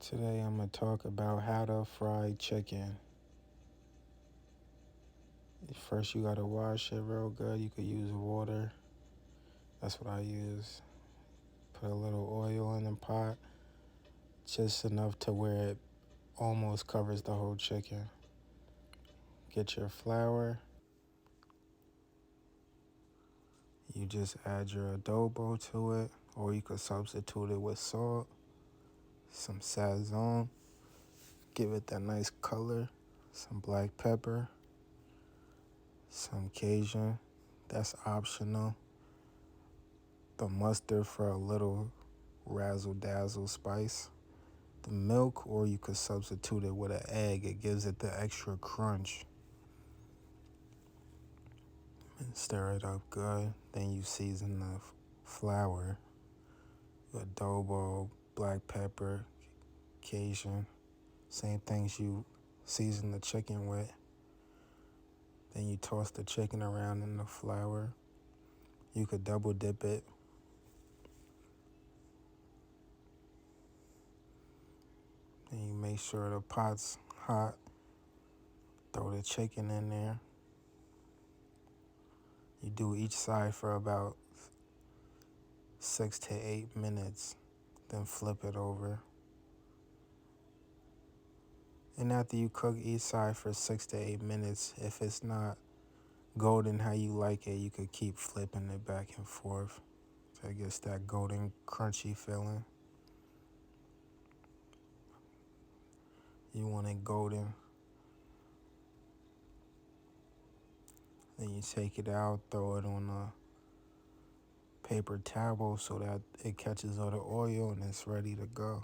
Today I'm going to talk about how to fry chicken. First you got to wash it real good. You could use water. That's what I use. Put a little oil in the pot, just enough to where it almost covers the whole chicken. Get your flour. You just add your adobo to it, or you could substitute it with salt, some sazon, give it that nice color, some black pepper, some Cajun, that's optional. The mustard for a little razzle dazzle spice. The milk, or you could substitute it with an egg. It gives it the extra crunch. And stir it up good. Then you season the flour, adobo, black pepper, Cajun. Same things you season the chicken with. Then you toss the chicken around in the flour. You could double dip it. And you make sure the pot's hot. Throw the chicken in there. You do each side for about 6 to 8 minutes, then flip it over. And after you cook each side for 6 to 8 minutes, if it's not golden how you like it, you could keep flipping it back and forth so it gets that golden, crunchy feeling. You want it golden. Then you take it out, throw it on a paper towel so that it catches all the oil and it's ready to go.